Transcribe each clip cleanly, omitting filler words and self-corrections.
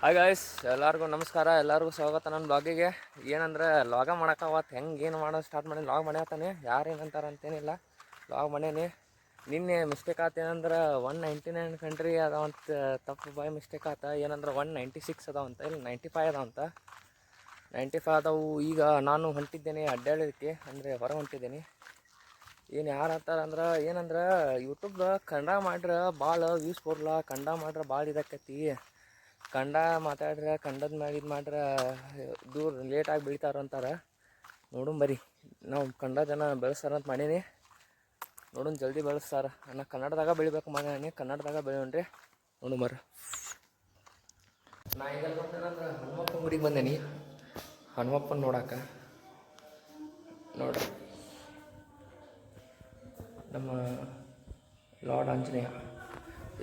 Hi guys, ಎಲ್ಲರಿಗೂ ನಮಸ್ಕಾರ, ಎಲ್ಲರಿಗೂ ಸ್ವಾಗತ ನನ್ನ ಬ್ಲಾಗಿಗೆ. ಏನಂದ್ರೆ ಲಾಗ ಮಾಡೋಕ್ಕಾವತ್ತು ಹೆಂಗೆ ಏನು ಮಾಡೋದು ಸ್ಟಾರ್ಟ್ ಮಾಡಿ ಲಾಗ್ ಮಾಡ್ಯಾತಾನೆ. ಯಾರು ಏನಂತಾರೆ ಅಂತೇನಿಲ್ಲ, ಲಾಗ್ ಮಾಡೇನಿ. ನಿನ್ನೆ ಮಿಸ್ಟೇಕ್ ಆತ ಏನಂದ್ರೆ 199 ಕಂಟ್ರಿ ಅದಾವಂತ, ತಪ್ಪು ಬಾಯ್ ಮಿಸ್ಟೇಕ್ ಆತ. ಏನಂದ್ರೆ 196 ಅದಾವಂತ, ಇಲ್ಲಿ 95 ಅದಾವಂತ. 95 ಅದಾವು. ಈಗ ನಾನು ಹೊಂಟಿದ್ದೇನೆ ಅಡ್ಡಾಡೋದಕ್ಕೆ, ಅಂದರೆ ಹೊರಗೆ ಹೊಂಟಿದ್ದೇನೆ. ಏನು ಯಾರು ಅಂತಾರೆ ಏನಂದ್ರೆ ಯೂಟ್ಯೂಬ್ದಾಗ ಕನ್ನಡ ಮಾಡ್ರೆ ಭಾಳ ವ್ಯೂಸ್ ಕೊಡಲ್ಲ, ಕನ್ನಡ ಮಾಡ್ರೆ ಭಾಳ ಇದಾಕೈತಿ, ಕನ್ನಡ ಮಾತಾಡ್ರೆ ಕನ್ನಡದ ಮ್ಯಾಗ ಇದು ಮಾಡ್ರೆ ದೂರ ಲೇಟಾಗಿ ಬೆಳಿತಾರ ಅಂತಾರೆ. ನೋಡುನ್ ಬರ್ರಿ, ನಾವು ಕನ್ನಡ ಜನ ಬೆಳೆಸ್ತಾರಂತ ಮಾಡೀನಿ. ನೋಡುನ್ ಜಲ್ದಿ ಬೆಳೆಸ್ತಾರ. ನಾನು ಕನ್ನಡದಾಗ ಬೆಳಿಬೇಕು ಮಾಡೀನಿ, ಕನ್ನಡದಾಗ ಬೆಳೆಯೋಣ್ರಿ. ನೋಡು ಬರ್ರಿ. ನಾ ಈಗ ಬಂದೇನಂದ್ರೆ ಹನುಮಪ್ಪನ ಗುಡಿಗೆ ಬಂದೇನಿ, ಹನುಮಪ್ಪನ ನೋಡಕ್ಕೆ. ನೋಡ್ರಿ, ನಮ್ಮ ಲಾರ್ಡ್ ಆಂಜನೇಯ.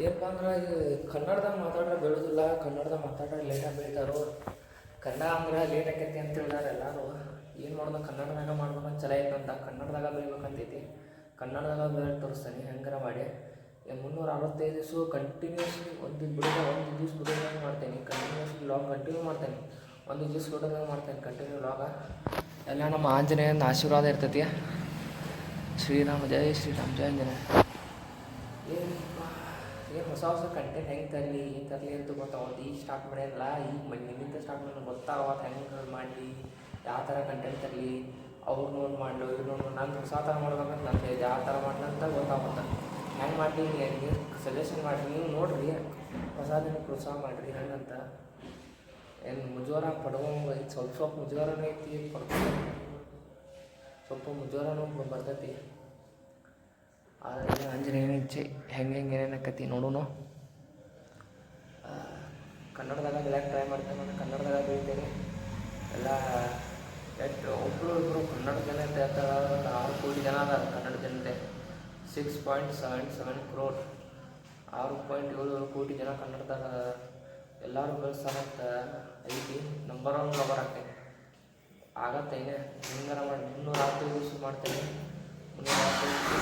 ಏನಪ್ಪ ಅಂದ್ರೆ ಇದು ಕನ್ನಡದಾಗ ಮಾತಾಡ್ರೆ ಬೆಳೆದಿಲ್ಲ, ಕನ್ನಡದಾಗ ಮಾತಾಡ್ರೆ ಲೇಟಾಗಿ ಬೆಳಿತಾರೋ. ಕನ್ನಡ ಅಂದ್ರೆ ಲೇಟ್ ಆಕೈತಿ ಅಂತ ಹೇಳಿದಾರೆ ಎಲ್ಲರೂ. ಏನು ಮಾಡೋದು, ಕನ್ನಡದಾಗ ಮಾಡ್ಬೇಕಂತ ಚಲೋ ಐತಂತ, ಕನ್ನಡದಾಗ ಬೆಳಿಬೇಕಂತೈತಿ. ಕನ್ನಡದಾಗ ಬೆಳೆ ತೋರಿಸ್ತಾನೆ ಹೆಂಗಾರ ಮಾಡಿ. 365 ದಿವಸ ಕಂಟಿನ್ಯೂಸ್ಲಿ ಒಂದು ದಿವ್ಸ ಬಿಡೋದಂಗೆ ಮಾಡ್ತೇನೆ. ಕಂಟಿನ್ಯೂಸ್ಲಿ ಲಾಗ್ ಕಂಟಿನ್ಯೂ ಮಾಡ್ತೇನೆ. ಒಂದು ದಿವ್ಸ ಬಿಡೋದಂಗೆ ಮಾಡ್ತೇನೆ ಕಂಟಿನ್ಯೂ ಲಾಗ. ಎಲ್ಲ ನಮ್ಮ ಆಂಜನೇಯನ ಆಶೀರ್ವಾದ ಇರ್ತೈತಿ. ಶ್ರೀರಾಮ ಜಯ ಶ್ರೀರಾಮ್, ಜಯ ಆಂಜನೇಯ. ಏನು ಹೊಸ ಕಂಟೆಂಟ್ ಹೆಂಗೆ ತರಲಿ, ಏನು ತರಲಿ ಅಂತ ಗೊತ್ತಾಗೋದು. ಈಗ ಸ್ಟಾರ್ಟ್ ಮಾಡ್ಯಾರಲ್ಲ, ಈಗ ನಿನ್ನಿಂದ ಸ್ಟಾರ್ಟ್ ಮಾಡಿ ಗೊತ್ತಾಗತ್ತೆ ಹೆಂಗೆ ಮಾಡಲಿ, ಯಾವ ಥರ ಕಂಟೆಂಟ್ ತರಲಿ, ಅವ್ರು ನೋಡಿ ಮಾಡಲು ಇವ್ರು ನೋಡಿ. ನಾನು ಹೊಸ ಥರ ಮಾಡ್ಬೇಕಂತ ನನಗೆ ಯಾವ ಥರ ಮಾಡ್ಲಂತ ಗೊತ್ತಾಗುತ್ತೆ. ಹೆಂಗೆ ಮಾಡಲಿ, ಹೆಂಗೆ ಸಜೆಷನ್ ಮಾಡಿರಿ, ನೀವು ನೋಡಿರಿ, ಹೊಸದನ್ನು ಪ್ರೋತ್ಸಾಹ ಮಾಡಿರಿ ಹೆಂಗಂತ. ಏನು ಮುಜುಗರ ಪಡ್ಕೊಂಬ, ಸ್ವಲ್ಪ ಮುಜುಗರನೂ ಐತಿ, ಸ್ವಲ್ಪ ಮುಜುಗರನೂ ಬರ್ತೈತಿ. ಆದರೆ ಆಂಜನೇಯನ ಇಚ್ಛೆ ಹೆಂಗೆ ಏನೇನು ಆಕತಿ ನೋಡೋಣ. ಕನ್ನಡದಾಗ ಬೆಳೆಯೋಕೆ ಟ್ರೈ ಮಾಡ್ತೇನೆ, ನಾನು ಕನ್ನಡದಾಗ ಬೆಳಿತೇನೆ ಎಲ್ಲ. ಎಷ್ಟು ಒಬ್ಬರು ಕನ್ನಡ ಜನತೆ ಅಂತ 6 ಕೋಟಿ ಜನ ಅದಾರ ಕನ್ನಡ ಜನತೆ. 6.77 crore, 6.77 ಕೋಟಿ ಜನ ಕನ್ನಡದಾಗ ಎಲ್ಲರೂ ಬೆಳೆಸ್ತಾರಂತ ಐತಿ. Number 1 blogger ಆಗ್ತೇನೆ, ಆಗತ್ತೇನೆ. ಹಿಂಗಾರ ಮಾಡಿ 365 ದಿವಸ ಮಾಡ್ತೇನೆ,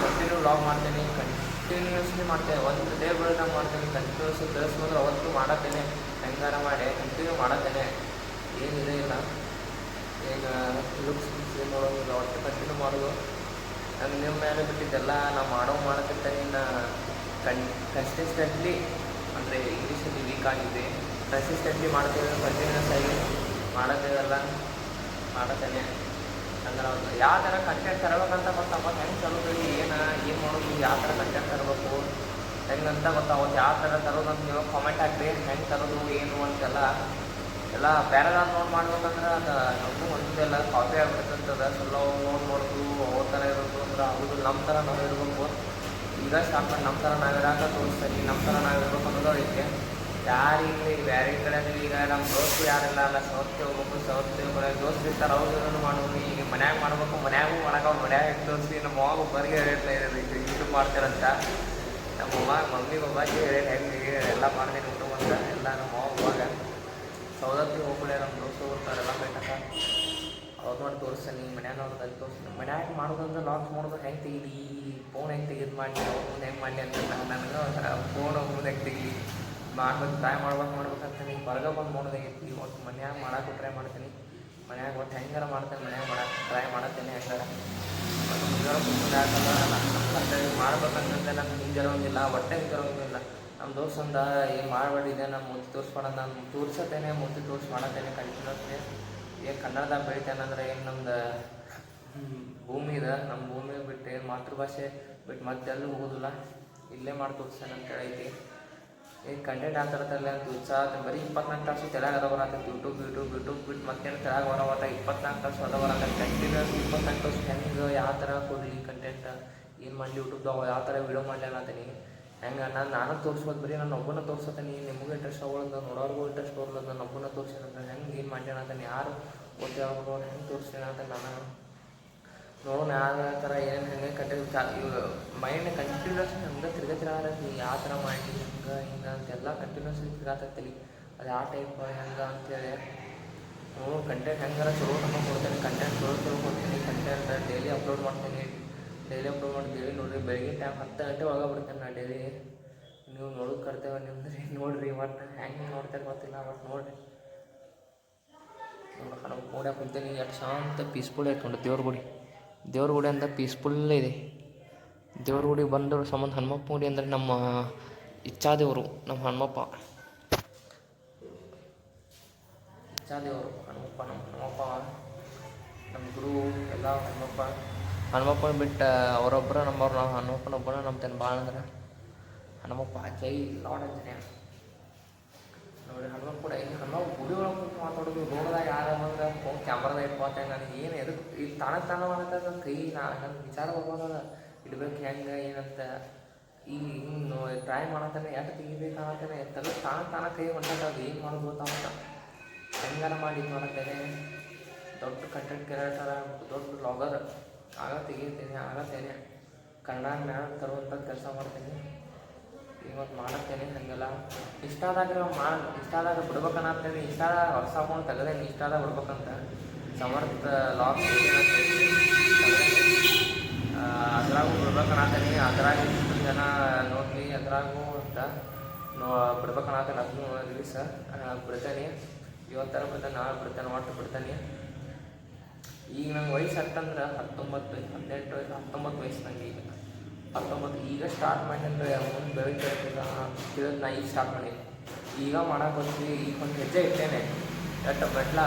ಕಂಟಿನ್ಯೂ ಲಾಗ್ ಮಾಡ್ತೇನೆ, ಕಂಟಿನ್ಯೂಸ್ಲಿ ಮಾಡ್ತೇನೆ. ಒಂದು ಡೇ ಬೆಳೆದಂಗೆ ಮಾಡ್ತೇನೆ, ಕಂಟಿನ್ಯೂಸ್ಲಿ ಬೆಳೆಸ್ಕೊಂಡ್ರೆ ಅವತ್ತು ಮಾಡತ್ತೇನೆ. ಹೆಂಗಾರ ಮಾಡಿ ಕಂಟಿನ್ಯೂ ಮಾಡತ್ತೇನೆ, ಏನಿದೆ ಇಲ್ಲ. ಈಗ ಲುಕ್ಸ್ ಏನು ನೋಡೋಂಗಿಲ್ಲ, ಒಟ್ಟು ಕಂಟಿನ್ಯೂ ಮಾಡೋದು. ನಂಗೆ ನಿಮ್ಮ ಮೇಲೆ ಬಿಟ್ಟಿದ್ದೆಲ್ಲ ನಾ ಮಾಡತ್ತಿರ್ತೇನೆ. ಕನ್ಸಿಸ್ಟೆಂಟ್ಲಿ, ಅಂದರೆ ಇಂಗ್ಲೀಷಲ್ಲಿ ವೀಕ್ ಆಗಿದೆ, ಕನ್ಸಿಸ್ಟೆಂಟ್ಲಿ ಮಾಡ್ತೇವೆ, ಕಂಟಿನ್ಯೂಸ್ ಆಗಿ ಮಾಡತ್ತೇವೆಲ್ಲ ಮಾಡತ್ತೇನೆ. ಅಂದ್ರೆ ಯಾವ ಥರ ಕಂಟೆಂಟ್ ತರಬೇಕಂತ ಗೊತ್ತಾಗೋದು, ಹೆಂಗೆ ತರೋದು, ಏನು ಮಾಡೋದು, ಯಾವ ಥರ ಕಂಟೆಂಟ್ ತರಬೇಕು ಹೆಂಗಂತ ಗೊತ್ತಾಗೋದು. ಯಾವ ಥರ ತರೋದಂತ ನೀವು ಕಾಮೆಂಟ್ ಹಾಕಿರಿ, ಹೆಂಗೆ ತರೋದು ಏನು ಅಂತೆಲ್ಲ. ಎಲ್ಲ ಬೇರೆದಾದ ನೋಡಿ ಮಾಡ್ಬೇಕಂದ್ರೆ ಅದು ನಮಗೂ ಒಂದೆಲ್ಲ ಕಾಪಿ ಆಗ್ಬಿಡ್ತಂತದ. ಸ್ವಲ್ಪ ನೋಡ್ಬೋದು ಅವ್ರ ಥರ ಇರೋದು ಅಂದ್ರೆ ಆಗೋದು. ನಮ್ಮ ಥರ ನಾವು ಇರಬೇಕು. ಈಗ ಸ್ಟಾರ್ಟ್ ಮಾಡಿ ನಮ್ಮ ಥರ ನಾವಿರಾಕ ತೋರಿಸ್ತೀನಿ, ನಮ್ಮ ಥರ ನಾವಿರ್ಬೇಕು ಅನ್ನೋದು ಐತೆ. ಯಾರಿಗಲಿ ಬೇರೆ ಕಡೆ ಈಗ ನಮ್ಮ ದೋಸ್ತು ಯಾರೆಲ್ಲ ಅಲ್ಲ, ಸೌತ್ಗೆ ಹೋಗ್ಬೇಕು, ಸೌತ್ಗೆ ದೋಸ್ತು ಇರ್ತಾರೆ, ಅವ್ರು ಮಾಡೋದು. ಈಗ ಮನ್ಯಾಗ ಮಾಡ್ಬೇಕು, ಮನ್ಯಾಗೂ ಮಾಡಕ್ಕೆ ಅವ್ರು ಮನ್ಯಾಗ ತೋರಿಸಿ. ನಮ್ಮ ಅವಾಗ ಬರಿಗೆ ಹೇಳ್ತಾ ಇರೋದು ಈಗ ಯೂಟ್ಯೂಬ್ ಮಾಡ್ತಾರಂತ. ನಮ್ಮ ಮಮ್ಮಿ ಬಾಬಾಜಿ ಹೇಳಿ ಹೆಂಗೆ ಎಲ್ಲ ಮಾಡ್ತೀನಿ ಯೂಟ್ಯೂಬ್ ಅಂತ ಎಲ್ಲ. ನಮ್ಮ ಅವಾಗ ಸೌದತ್ತಿಗೆ ಹೋಗ್ಬಿಡೆ ನಮ್ಮ ದೋಸ್ತು ಹೋಗ್ತಾರೆಲ್ಲ ಬೇಟಕ, ಅವ್ರು ಮಾಡಿ ತೋರಿಸ್ತಾನೆ. ಮನ್ಯಾಗ ಅವ್ರದ್ದು ಅಲ್ಲಿ ತೋರಿಸ್ತಾನೆ. ಮನ್ಯಾಗ ಮಾಡೋದಂದ್ರೆ ಲಾಕ್ಸ್ ಮಾಡೋದು ಹೆಂಗೆ ತೆಗೀಲಿ, ಫೋನ್ ಹೆಂಗೆ ತೆಗೆದು ಮಾಡಲಿ, ಅವ್ರು ಹೆಂಗೆ ಮಾಡಲಿ ಅಂತ ನನಗೆ ಫೋನ್ ಅವ್ರದ್ದು ಹೆಂಗೆ ತೆಗೀಲಿ ಮಾಡ್ಬೇಕು, ಟ್ರೈ ಮಾಡ್ಬೇಕಂತೀನಿ. ಹೊರಗೆ ಬಂದು ನೋಡೋದಾಗೈತಿ. ಒಟ್ಟು ಮನ್ಯಾಗ ಮಾಡೋಕ್ಕೂ ಟ್ರೈ ಮಾಡ್ತೀನಿ. ಮನ್ಯಾಗ ಒಟ್ಟು ಹೆಂಗಾರ ಮಾಡ್ತೇನೆ, ಮನ್ಯಾಗ ಮಾಡಕ್ಕೆ ಟ್ರೈ ಮಾಡತ್ತೇನೆ ಹೆಂಗಾರ. ಮತ್ತು ಮುಂಜಾನೆ ಕುತ್ಕೊಂಡು ಯಾಕಂದ್ರೆ ನಮ್ಮ ಮಾಡ್ಬೇಕಂತಂದ್ರೆ ನಮ್ಗೆ ಹಿಂಜರೋಂಗಿಲ್ಲ, ಹೊಟ್ಟೆ ಹಿಂಜರೋಂಗಿಲ್ಲ. ನಮ್ಮ ದೋಸ್ತಂದ ಏನು ಮಾಡಬೇಡಿದೆ, ನಾನು ಮುಂದೆ ತೋರಿಸ್ಬೇಡ, ನಾನು ತೋರ್ಸತ್ತೇನೆ, ಮುಂದೆ ತೋರಿಸಿ ಮಾಡತ್ತೇನೆ ಕಂಟಿನ್ಯೂಸ್ಲಿ. ಏನು ಕನ್ನಡದಾಗ ಬೆಳಿತೇನೆ ಅಂದರೆ ಏನು ನಮ್ದು ಭೂಮಿ ಇದೆ, ನಮ್ಮ ಭೂಮಿ ಬಿಟ್ಟು ಏನು ಮಾತೃಭಾಷೆ ಬಿಟ್ಟು ಮತ್ತೆಲ್ಲೂ ಹೋಗೋದಿಲ್ಲ, ಇಲ್ಲೇ ಮಾಡಿ ತೋರಿಸ್ತೇನೆ ಅಂತ ಹೇಳೈತಿ. ಈಗ ಕಂಟೆಂಟ್ ಆಗ್ತಿರತ್ತಲ್ಲ ಅಂತ ಉತ್ಸಾಹ. ಬರೀ 24 ತಾಸು ತೆಳಗೆ ಹೊರಬರತ್ತೆ. ಯೂಟ್ಯೂಬ್ ಬಿಟ್ಟು ಮತ್ತೇನು ತೆಳಗೆ ಹೊರಬರತ್ತೆ. 24 ತಾಸು ಹೊರಬರತ್ತೆ. ಕಂಟಿನ್ಯೂಸ್ 24 ತಾಸು ಹೆಂಗೆ ಯಾವ ಥರ ಕೊಡಲಿ ಕಂಟೆಂಟ್, ಏನು ಮಾಡಲಿ, ಯೂಟ್ಯೂಬ್ದಾಗ ಯಾವ ಥರ ವೀಡಿಯೋ ಮಾಡಲಿ ಅನ್ನತ್ತೀನಿ. ಹೆಂಗೆ ನಾನು ತೋರಿಸ್ಬೋದು, ಬರೀ ನಾನು ಒಬ್ಬನ ತೋರ್ಸತ್ತೀನಿ. ನಿಮಗೂ ಇಂಟ್ರೆಸ್ಟ್ ಆಗೋದು, ನೋಡೋರ್ಗೂ ಇಂಟ್ರೆಸ್ಟ್ ಬರೋದು. ನಾನು ಒಬ್ಬನ ತೋರಿಸಿದಂತ ಹೆಂಗೆ ಏನು ಮಾಡಿ ಅನ್ನತ್ತೀನಿ, ಯಾರು ಓದ್ತಿ ಅವ್ರು ಹೆಂಗೆ ತೋರಿಸ್ತೀನಿ ಅಂತ ನಾನು ನೋಡೋಣ. ಯಾವ ಥರ ಏನೇನು ಹೆಂಗೆ ಕಂಟೆಂಟ್ ಇವು ಮೈಂಡ್ ಕಂಟಿನ್ಯೂಸ್ ಹಂಗೆ ತಿರ್ಗತ್ತಿ ಯಾವ ಥರ ಮಾಡಿ ಹಿಂಗೆ ಅಂತೆಲ್ಲ ಕಂಟಿನ್ಯೂಸ್ಲಿ ತಿರ್ಗಾತೈತಿ. ಅದು ಯಾವ ಟೈಪ್ ಹೆಂಗೆ ಅಂತೇಳಿ ಕಂಟೆಂಟ್ ಹೆಂಗಾರ ಚಲೋ ನಮಗೆ ಕೊಡ್ತೇನೆ. ಕಂಟೆಂಟ್ ಚಲೋ ಕೊಡ್ತೀನಿ. ಕಂಟೆಂಟ್ ಡೈಲಿ ಅಪ್ಲೋಡ್ ಮಾಡ್ತೀನಿ. ಡೈಲಿ ಅಪ್ಲೋಡ್ ಮಾಡಿ ಡೈಲಿ ನೋಡಿರಿ. ಬೆಳಗ್ಗೆ ಟೈಮ್ 10 ಗಂಟೆ ಒಳಗೆ ಬಿಡ್ತೇನೆ ನಾನು ಡೈಲಿ. ನೀವು ನೋಡೋದು ಕರ್ತೇವೆ ನಿಮ್ದು ನೋಡ್ರಿ ಒಟ್ಟು ಹೆಂಗೆ ನೋಡ್ತಾರೆ ಗೊತ್ತಿಲ್ಲ ಒಟ್ಟು ನೋಡ್ರಿ ನಾವು ನೋಡ್ಯಾಕ ಕುಂತೀನಿ ಎಷ್ಟು ಶಾಂತ ಪೀಸ್ಫುಲ್ ಆಯ್ತು ನೋಡಿ ದೇವ್ರ ಗುಡಿ ಅಂತ ಪೀಸ್ಫುಲ್ ಇದೆ. ದೇವ್ರ ಗುಡಿ ಬಂದವರು ಸಂಬಂಧ ಹನುಮಪ್ಪ ಗುಡಿ ಅಂದರೆ ನಮ್ಮ ಇಚ್ಛಾದೇವರು, ನಮ್ಮ ಹನುಮಪ್ಪ ಇಚ್ಛಾದೇವರು ಹನುಮಪ್ಪ ನಮ್ಮ ಗುರು ಎಲ್ಲ ಹನುಮಪ್ಪನ ಬಿಟ್ಟು ಅವರೊಬ್ಬರ ನಮ್ಮವ್ರು, ನಾವು ಹನುಮಪ್ಪನೊಬ್ಬನ ನಂಬ್ತೇನೆ ಭಾಳ ಅಂದ್ರೆ ಹನುಮಪ್ಪ. ಜೈ ಲಾರ್ಡ್ ಆಂಜನೇಯ. ನೋಡಿ ಹನುಮಪ್ಪ ಕೂಡ ಈಗ ಹನುಮಪ್ಪ ಗುಡಿ ಒಳಗೆ ಕುಂತು ಮಾತಾಡೋದು ರೋಡ್ದಾಗ ಯಾರಂದ್ರೆ ಫೋನ್ ಕ್ಯಾಮ್ರಾದಾಗ ಇಟ್ಕೊಳ್ತೇನೆ. ನನಗೆ ಏನು ಎದಕ್ಕೆ ಇಲ್ಲಿ ತಾನ ಮಾಡತ್ತೆ ನನ್ನ ಕೈ ನನ್ನ ವಿಚಾರ ಬರ್ಬೋದಲ್ಲ ಇಡ್ಬೇಕು ಹೆಂಗೆ ಏನಂತ. ಈಗ ಹಿಂಗೆ ಟ್ರೈ ಮಾಡತ್ತೇನೆ ಯಾಕೆ ತೆಗಿಬೇಕು ಅನ್ನತ್ತೇನೆ ತೆಗೆದು ತಾನ ಕೈ ಹೊಂಟದ ಅದು ಏನು ಮಾಡೋದು ಗೊತ್ತಾಗತ್ತ. ಹೆಂಗಾರ ಮಾಡಿ ಇದು ಮಾಡತ್ತೇನೆ. ದೊಡ್ಡ ಕಂಟೆಂಟ್ ಕ್ರಿಯೇಟರ್ ದೊಡ್ಡ ಬ್ಲಾಗರ್ ಆಗತ್ತೇನೆ ಕನ್ನಡ ಮ್ಯಾಲ ತರುವಂಥ ಕೆಲಸ ಮಾಡ್ತೇನೆ. ಇವತ್ತು ಮಾಡತ್ತೇನೆ ಹಾಗೆಲ್ಲ ಇಷ್ಟಾದಾಗ ಬಿಡ್ಬೇಕನ್ನತ್ತೇನೆ. ಇಷ್ಟಾದಾಗ ಹೊಸ ಅಕೌಂಟ್ ತೆಗೆದೇನೆ ಇಷ್ಟಾದಾಗ ಬಿಡ್ಬೇಕಂತ ಸಮರ್ಥ ಲಾಗ್ ಅದ್ರಾಗೂ ಬಿಡ್ಬೇಕನ್ನತ್ತೇನೆ. ಅದ್ರಾಗ ಇಷ್ಟು ಜನ ನೋಡಲಿ ಅದ್ರಾಗೂ ಅಂತ ಬಿಡ್ಬೇಕನ್ನತ್ತೇನೆ. ಅದನ್ನು ರಿಲೀಸ್ ಬಿಡ್ತೇನೆ. ಇವತ್ತರ ಬಿಡ್ತೇನೆ, ನಾಳೆ ಬಿಡ್ತೇನೆ, ಒಟ್ಟು ಬಿಡ್ತೇನೆ. ಈಗ ನಂಗೆ ವಯಸ್ಸು ಅಂತಂದ್ರೆ 19 ವಯಸ್ಸು ನಂಗೆ ಈಗ 19 ಈಗ ಸ್ಟಾರ್ಟ್ ಮಾಡಿದ್ರೆ ಮುಂದೆ ಬೆಳಗ್ಗೆ ತಿಳಿದು ನಾ ಈಗ ಸ್ಟಾರ್ಟ್ ಮಾಡಿ ಈಗ ಮಾಡಕ್ಕೆ ಬರ್ತೀವಿ. ಈಗ ಒಂದು ಹೆಜ್ಜೆ ಇಟ್ಟೇನೆ. ಎಷ್ಟು ಮೆಟ್ಲ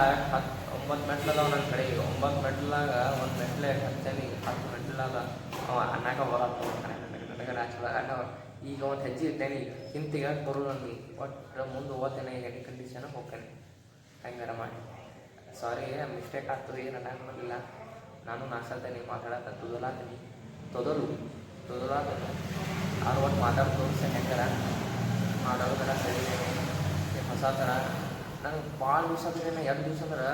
9 ಮೆಟ್ಲದಾವ ನನ್ನ ಕಡೆ. ಈಗ 9 ಮೆಟ್ಲಾಗ ಒಂದು ಮೆಟ್ಲೆ ಹತ್ತೇನೆ. 10 ಮೆಟ್ಲಾಗ ಅವ ಅನ್ನಕ ಬರತ್ತ ನನಗೆ ಈಗ ಒಂದು ಹೆಜ್ಜೆ ಇಟ್ಟೇನೆ. ಈಗ ಹಿಂತಿಗೆ ಬರೋದು ನನಗೆ ಒಟ್ಟು ಮುಂದೆ ಹೋಗ್ತೇನೆ. ಎನಿ ಕಂಡೀಷನಾಗ ಹೋಗ್ತೇನೆ ಹೆಂಗಾರ ಮಾಡಿ. ಸಾರಿ ಮಿಸ್ಟೇಕ್ ಆಗ್ತದೆ, ಏನು ಅನ್ನಕ್ಕೆ ಬರಲಿಲ್ಲ. ನಾನು ನಾಡ್ಸಲ್ತೇನೆ ಮಾತಾಡತ್ತೆ ತೊದಲಾದನು ಅವ್ರು ಒಟ್ಟು ಮಾತಾಡಿ ತೋರಿಸಿ ಹೆಂಗಾರ ಮಾಡೋದು ಥರ ಸರಿದೇನೆ ಹೊಸ ಥರ. ನನಗೆ ಭಾಳ ದಿವಸ ಆಗಿದ್ದೇನೆ. 2 ದಿವಸ ಅಂದ್ರೆ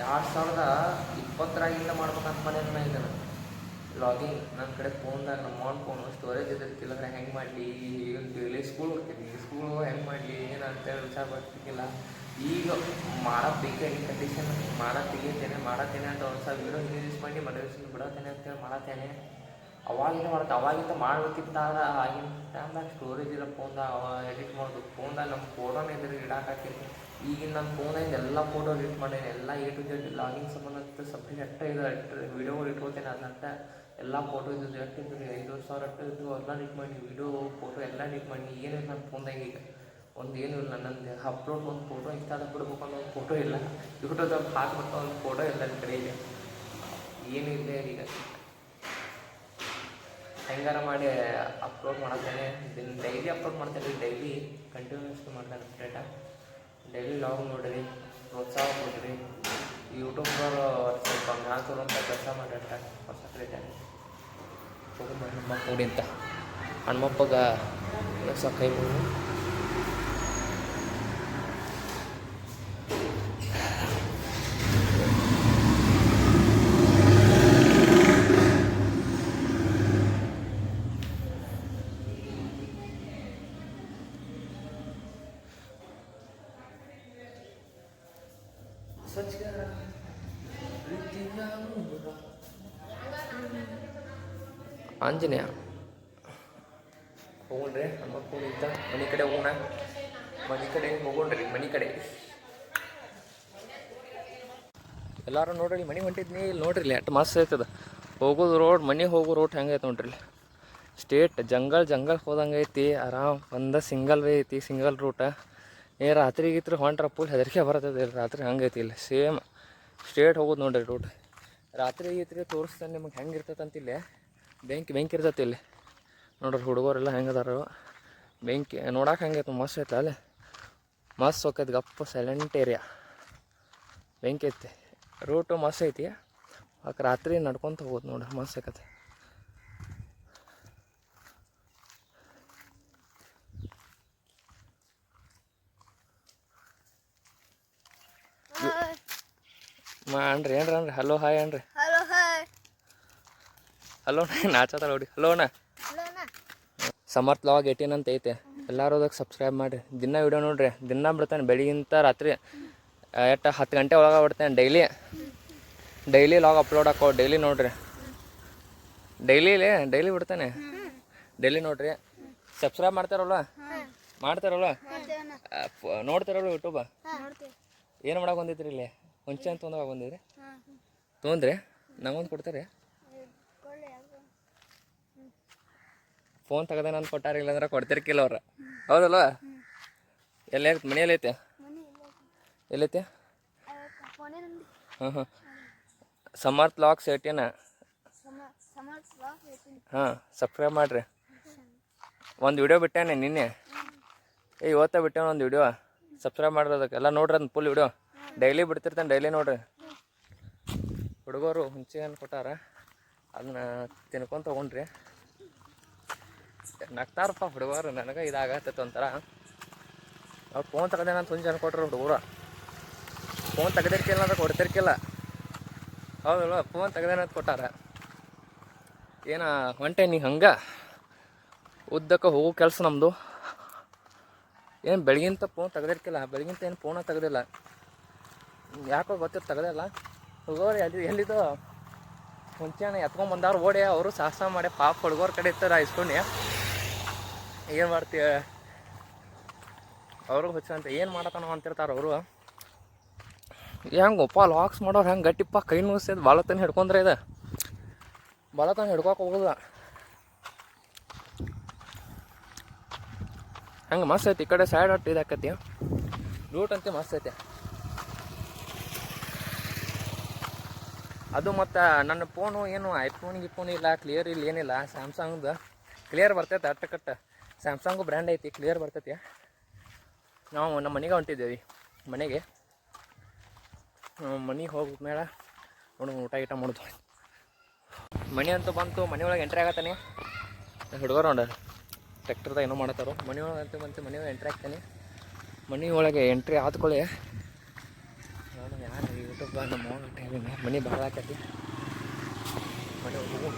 2020 ಮಾಡ್ಬೇಕಂತ ಮನೇನ ಇದನ್ನು ಲಾಗಿಂಗ್. ನನ್ನ ಕಡೆ ಫೋನ್ದಾಗ ನಮ್ಮ ಫೋನು ಸ್ಟೋರೇಜ್ ಇದ್ದಿರ್ತಿಲ್ಲ. ಹೆಂಗೆ ಮಾಡಲಿ ಡೈಲಿ ಸ್ಕೂಲ್ ಹೋಗ್ತೀನಿ, ಹೆಂಗೆ ಮಾಡಲಿ ಏನು ಅಂತೇಳಿ ವಿಚಾರ ಬರ್ತಿಕ್ಕಿಲ್ಲ. ಈಗ ಮಾಡೋದು ಬೇಕಾಗಿ ಕಂಡೀಷನ್ ಮಾಡತ್ತೇನೆ ಅಂತ ಒಂದು ಸಲ ವೀಡಿಯೋ ರಿಲೀಸ್ ಮಾಡಿ ಮನೋರಂಜನೆ ಬಿಡತ್ತೇನೆ ಅಂತೇಳಿ ಮಾಡತ್ತೇನೆ. ಅವಾಗಿಂದ ಮಾಡ್ಬೇಕಿತ್ತ. ಆಗಿನ ಟೈಮ್ದಾಗ ಸ್ಟೋರೇಜ್ ಇಲ್ಲ ಫೋನ್ದಾಗ ಎಡಿಟ್ ಮಾಡೋದು. ಫೋನ್ದಾಗ ನಮ್ಮ ಫೋಟೋನ ಇದ್ರೆ ಇಡಾಕಾಕೈತಿ. ಈಗಿನ ನನ್ನ ಫೋನಾಗ ಎಲ್ಲ ಫೋಟೋ ಎಡಿಟ್ ಮಾಡೇನೆ. ಎಲ್ಲ A to Z ಲಾಗಿಂಗ್ ಸಂಬಂಧ ಸಬ್ಜೆಕ್ಟ್ ವೀಡಿಯೋಗಳು ಇಟ್ಕೋತೇನೆ. ಅದನ್ನಂತ ಎಲ್ಲ ಫೋಟೋ ಇದ್ದು ಎಷ್ಟಿದ್ದು 5,000 ಇದ್ದು ಎಲ್ಲ ಎಡಿಟ್ ಮಾಡಿ ವೀಡಿಯೋ ಫೋಟೋ ಎಲ್ಲ ಎಡಿಟ್ ಮಾಡಿ ಏನಿಲ್ಲ ನನ್ನ ಫೋನ್ದಾಗ. ಈಗ ಒಂದು ಏನೂ ಇಲ್ಲ. ನಂದು ಅಪ್ಲೋಡ್ ಒಂದು ಫೋಟೋ ಇನ್ಸ್ಟಾದಾಗ ಬಿಡ್ಬೇಕು ಅನ್ನೋ ಒಂದು ಫೋಟೋ ಇಲ್ಲ. ಯೂಟ್ಯೂಬ್ದಾಗ ಹಾಕ್ಬಿಟ್ಟು ಒಂದು ಫೋಟೋ ಇಲ್ಲ ನನ್ನ ಕಡೆ. ಈಗ ಏನೂ ಇಲ್ಲ. ಈಗ ಹೆಂಗಾರ ಮಾಡಿ ಅಪ್ಲೋಡ್ ಮಾಡ್ತೇನೆ. ಡೈಲಿ ಅಪ್ಲೋಡ್ ಮಾಡ್ತೇನೆ. ಡೈಲಿ ಕಂಟಿನ್ಯೂಸ್ ಮಾಡ್ತೇನೆ ಅಪ್ಡೇಟ. ಡೈಲಿ ಲಾಗ್ ನೋಡಿರಿ, ಪ್ರೋತ್ಸಾಹ ಕೊಡಿರಿ. ಯೂಟ್ಯೂಬ್ನವರು ಸ್ವಲ್ಪ ಮ್ಯಾಲ ತೋರುವಂಥ ಕೆಲಸ ಮಾಡಿರ್ತಾರೆ ಹೊಸ ಕ್ರಿಯೇಟರ್. ಹನುಮಪ್ಪ ನೋಡಿ ಅಂತ ಹನುಮಪ್ಪಗ ಹೊಸ ಕೈ ಮುಗಿದು ಆಂಜನೇಯ ಹೋಗೋಣ್ರಿ. ಹನುಮಪ್ಪ ಇದ್ದ ಮನೆ ಕಡೆ ಹೋಗೋಣ. ಮನೆ ಕಡೆ ಎಲ್ಲರೂ ನೋಡ್ರಿ ಮನೆ ಹೊಂಟಿದ್ನಿ. ಇಲ್ಲಿ ನೋಡ್ರಿ ಇಲ್ಲಿ ಎಷ್ಟು ಮಸ್ತ್ ಐತದ ಹೋಗೋದು ರೋಡ್. ಮನೆ ಹೋಗೋ ರೋಡ್ ಹೆಂಗೈತೆ ನೋಡ್ರಿ ಇಲ್ಲಿ. ಸ್ಟೇಟ್ ಜಂಗಲ್ ಹೋದಂಗೆ ಐತಿ. ಆರಾಮ್ ಒಂದು ಸಿಂಗಲ್ ವೇ ಐತಿ, ಸಿಂಗಲ್ ರೂಟ. ರಾತ್ರಿ ಹೊಂಟ್ರ ಫುಲ್ ಹೆದರಿಕೆ ಬರ್ತದೆ. ರಾತ್ರಿ ಹಂಗೈತಿ ಇಲ್ಲಿ ಸೇಮ್ ಸ್ಟೇಟ್ ಹೋಗೋದು ನೋಡ್ರಿ ರೂಟ್. ರಾತ್ರಿ ತೋರಿಸ್ತೇನೆ ನಿಮಗೆ ಹೆಂಗೆ ಇರ್ತೈತಂತಿಲ್ಲ. ಬೆಂಕಿ ಇರ್ತೈತಿ ಇಲ್ಲಿ ನೋಡ್ರಿ. ಹುಡುಗರೆಲ್ಲ ಹೆಂಗದಾರ ಬೆಂಕಿ ನೋಡಕ್ಕೆ ಹೆಂಗೈತೆ ಮಸ್ತ್ ಐತೆ ಅಲ್ಲಿ. ಮಸ್ತ್ ಹೋಗೈತೆ ಗಪ್ಪ ಸೈಲೆಂಟ್ ಏರಿಯಾ. ಬೆಂಕಿ ಐತಿ. ರೂಟು ಮಸ್ತ್ ಐತಿ. ರಾತ್ರಿ ನಡ್ಕೊತ ಹೋಗೋದು ನೋಡ್ರಿ ಮಸ್ತ್ ಆಕೈತೆ. ಅನ್ರಿ ಏನ್ರಿ ಹಲೋ ಹಾಯ್ ಅನ್ರಿ. ಹಲೋ ನಾಚತಾರ ನೋಡಿ. ಹಲೋ ಅಣ್ಣ. ಸಮರ್ಥ ಲಾಗ್ 18 ಅಂತ ಐತೆ. ಎಲ್ಲರೂ ಅದಕ್ಕೆ ಸಬ್ಸ್ಕ್ರೈಬ್ ಮಾಡಿರಿ. ದಿನ ವಿಡಿಯೋ ನೋಡ್ರಿ. ದಿನ ಬಿಡ್ತಾನೆ ಬೆಳಿಗ್ಗಿಂತ ರಾತ್ರಿ 10 ಗಂಟೆ ಒಳಗೆ ಬಿಡ್ತೇನೆ. ಡೈಲಿ ಲಾಗ್ ಅಪ್ಲೋಡ್ ಹಾಕೋ. ಡೈಲಿ ನೋಡ್ರಿ. ಡೈಲಿ ಬಿಡ್ತಾನೆ. ಡೈಲಿ ನೋಡ್ರಿ. ಸಬ್ಸ್ಕ್ರೈಬ್ ಮಾಡ್ತಾರಲ್ವ ಮಾಡ್ತಾರಲ್ವ ನೋಡ್ತಾರಲ್ವ ಯೂಟ್ಯೂಬ ಏನು ಮಾಡಕ್ಕೆ ಬಂದಿದ್ರಿ ಇಲ್ಲಿ ಹುಂಚೆ ಅಂತ ತೊಗೊಂಡಾಗ ಬಂದಿದ್ರಿ ತೊಗೊಂಡ್ರಿ ನಂಗೊಂದು ಕೊಡ್ತಾರೆ ಫೋನ್ ತೆಗ್ದೇನ ಅಂತ ಕೊಟ್ಟಾರ ಇಲ್ಲಾಂದ್ರೆ ಕೊಡ್ತಿರ್ಕಿಲ್ಲ ಅವ್ರು ಹೌದಲ್ವ ಎಲ್ಲ ಮನೆಯಲ್ಲೈತೆ ಎಲ್ಲೈತೆ ಹಾಂ ಹಾಂ ಸಮರ್ಥ್ ಲಾಕ್ಸ್ 18 ಹಾಂ ಸಬ್ಸ್ಕ್ರೈಬ್ ಮಾಡಿರಿ ಒಂದು ವಿಡಿಯೋ ಬಿಟ್ಟೇನೆ ನಿನ್ನೆ ಇವತ್ತ ಬಿಟ್ಟೇನೆ ಒಂದು ವಿಡಿಯೋ ಸಬ್ಸ್ಕ್ರೈಬ್ ಮಾಡಿರೋದಕ್ಕೆ ಎಲ್ಲ ನೋಡ್ರಿ ಅದನ್ನ ಫುಲ್ ವಿಡಿಯೋ ಡೈಲಿ ಬಿಡ್ತಿರ್ತಾನೆ ಡೈಲಿ ನೋಡ್ರಿ ಹುಡುಗರು ಹುಂಚೆ ಹಣ್ಣು ಕೊಟ್ಟಾರ ಅದನ್ನ ತಿನ್ಕೊಂಡು ತೊಗೊಂಡ್ರಿ ನಗ್ತಾರಪ್ಪ ಹುಡುಗರು ನನಗೆ ಇದಾಗತ್ತೈತೆ ಒಂಥರ ಅವ್ರು ಫೋನ್ ತೆಗ್ದೇನ ಅಂತ ಹುಂಚೆ ಹಣ್ಣು ಕೊಟ್ರು ಹುಡುಗರು ಫೋನ್ ತೆಗ್ದಿರ್ಕಿಲ್ಲ ಅಂದ್ರೆ ಕೊಡ್ತಿರ್ಕಿಲ್ಲ ಹೌದಲ್ವ ಫೋನ್ ತೆಗ್ದೇನ ಅಂತ ಕೊಟ್ಟಾರ ಏನು ಹೊಂಟೆ ನೀ ಹಂಗೆ ಉದ್ದಕ್ಕೆ ಹೋಗೋ ಕೆಲಸ ನಮ್ಮದು ಏನು ಬೆಳಗಿಂತ ಫೋನ್ ತೆಗ್ದಿರ್ಕಿಲ್ಲ ಬೆಳಗಿಂತ ಏನು ಫೋನ ತೆಗ್ದಿಲ್ಲ ಯಾಕೋ ಗೊತ್ತಿತ್ತು ತೆಗ್ದಿಲ್ಲ ಹುಡುಗರು ಎಲ್ಲಿದ್ದು ಮುಂಚೆನೆ ಎತ್ಕೊಂಡ್ಬಂದವ್ರು ಓಡಿ ಅವರು ಸಾಹಸ ಮಾಡಿ ಪಾಪ ಹುಡುಗರ ಕಡೆ ಇರ್ತಾರೆ ಇಸ್ಕೊಂಡು ಏನು ಮಾಡ್ತೀಯ ಅವ್ರಿಗೆ ಹುಚ್ಚಂತ ಏನು ಮಾಡತ್ತಾನೋ ಅಂತಿರ್ತಾರೆ ಅವರು ಹೆಂಗಪ್ಪ ಲಾಕ್ಸ್ ಮಾಡೋರು ಹೆಂಗೆ ಗಟ್ಟಿಪ್ಪ ಕೈ ನುಸಿದ್ ಬಾಳತನ ಹಿಡ್ಕೊಂಡ್ರೆ ಇದು ಬಾಳತನ ಹಿಡ್ಕೊಕೆ ಹೋಗೋದ ಹಂಗೆ ಮಸ್ತ್ ಐತಿ ಈ ಕಡೆ ಸೈಡ್ ಒಟ್ಟು ಇದಾಕತಿ ರೂಟ್ ಅಂತ ಮಸ್ತ್ ಐತೆ ಅದು ಮತ್ತು ನನ್ನ ಫೋನು ಏನು ಐಫೋನ್ ಗಿಫೋನ್ ಇಲ್ಲ ಕ್ಲಿಯರ್ ಇಲ್ಲ ಏನಿಲ್ಲ ಸ್ಯಾಮ್ಸಂಗ್ದು ಕ್ಲಿಯರ್ ಬರ್ತೈತೆ ಅಟ್ಟಕಟ್ಟ ಸ್ಯಾಮ್ಸಂಗು ಬ್ರ್ಯಾಂಡ್ ಐತಿ ಕ್ಲಿಯರ್ ಬರ್ತೈತಿ ನಾವು ನಮ್ಮ ಮನೆಗೆ ಹೊಂಟಿದ್ದೇವೆ ಮನೆಗೆ ಮನೆಗೆ ಹೋಗ್ಮೇಲೆ ನೋಡು ಊಟ ಗೀಟ ಮಾಡೋದು ಮನೆ ಅಂತೂ ಬಂತು ಮನೆ ಒಳಗೆ ಎಂಟ್ರಿ ಆಗತ್ತಾನೆ ಹುಡುಗರು ನೋಡ ಟ್ರ್ಯಾಕ್ಟರ್ದಾಗ ಏನೋ ಮಾಡತ್ತಾರೋ ಮನೆ ಒಳಗೆ ಅಂತೂ ಬಂತು ಮನೆ ಒಳಗೆ ಎಂಟ್ರಿ ಆಗ್ತಾನೆ ಮನೆ ಒಳಗೆ ಎಂಟ್ರಿ ಆದ್ಕೊಳ್ಳಿ ನಾನು ಯಾರು ಯೂಟ್ಯೂಬ್ ನಮ್ಮ ಮನೆ ಭಾಳ ಆಕತಿ ಮನೆ ಹೋಗು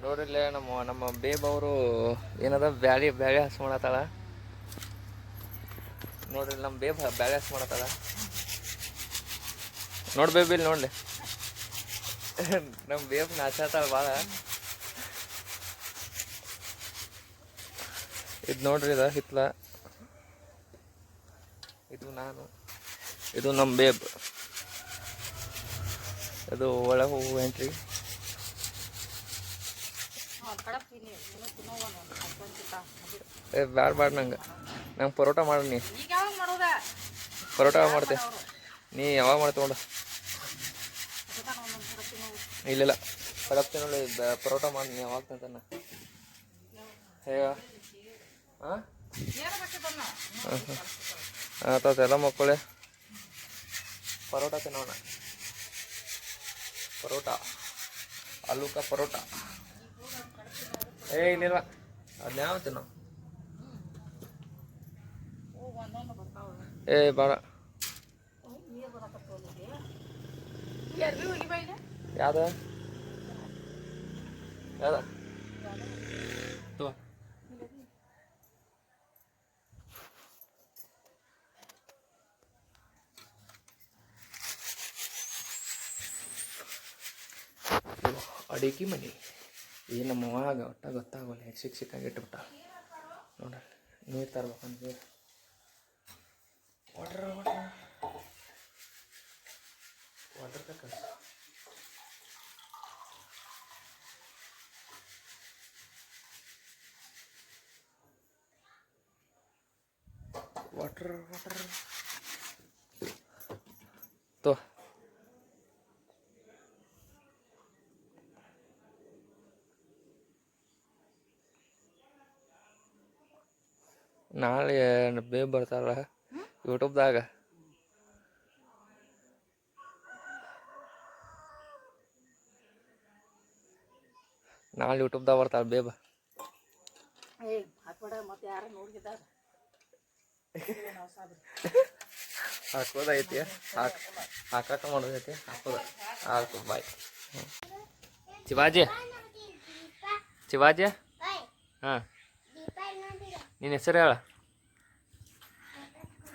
ನೋಡಿರ್ಲೆ ನಮ್ಮ ಬೇಬ್ ಅವರು ಏನದ ಬ್ಯಾಳೆ ಹಸ್ ಮಾಡತ್ತಾಳ ನೋಡ್ರಿ ನಮ್ಮ ಬೇಬ್ ಬ್ಯಾಳೆ ಹಸ್ ಮಾಡತ್ತಾಳ ನೋಡಿ ಬೇಬ್ ಇಲ್ಲಿ ನೋಡ್ಲಿ ನಮ್ಮ ಬೇಬ್ ನಾಚಾತಾಳ ಭಾಳ ಇದು ನೋಡ್ರಿ ಇದು ಹಿತ್ಲ ಇದು ನಾನು ಇದು ನಮ್ಮ ಬೇಬ್ ಇದು ಒಳಗೆ ಹೋಗು ಎಂಟ್ರಿ ಬ್ಯಾಡ ನಂಗೆ ಪರೋಟ ಮಾಡ ನೀ ಪರೋಟ ಮಾಡ್ತೆ ನೀ ಯಾವಾಗ ಮಾಡ್ತೆ ನೋಡ ಇಲ್ಲ ಪಡಪ್ತಿ ನೋಡಿ ಪರೋಟ ಮಾಡಿ ನೀ ಯಾವಾಗ ತಂತಾನ ಹೇಗ ಹಾಂ ಆತಲ್ಲ ಮಕ್ಕಳೇ ಪರೋಟ ತಿನ್ನೋಣ ಪರೋಟ ಆಲೂ ಕಾ ಪರೋಟ ಇಲ್ಲಿಲ್ವ ಅದನ್ನ ಯಾವ ತಿನ್ನೋ ಬೇಡ ಯಾವ್ದ ಯಾವ್ದ ಅಡಿಗೆ ಮನೆ ಈ ನಮ್ಮ ಅವಾಗ ಒಟ್ಟ ಗೊತ್ತಾಗಲ್ಲ ಸಿಕ್ಕಾಗಿ ಇಟ್ಬಿಟ್ಟ ನೋಡ್ರಿ ನೀರು ತರ್ಬೇಕಂದ್ರೆ ವಾಟರ್ ತಕ್ಕ ವಾಟರ್ ತೋ ನಾಳೆ ಬೇಬ್ ಬರ್ತಾರ ಯೂಟ್ಯೂಬ್ದಾಗ ನಾಳೆ ಯೂಟ್ಯೂಬ್ದಾಗ ಬರ್ತಾರ ಬೇಬ ಹಾಕೋದೈತಿ ಹಾಕಾಕ ಮಾಡೋದೈತಿ ಹಾಕೋದ ಹಾಕು ಬಾಯ್. ಶಿವಾಜಿ ಶಿವಾಜಿ ಹಾಂ ನಿನ್ನ ಹೆಸರು ಹೇಳ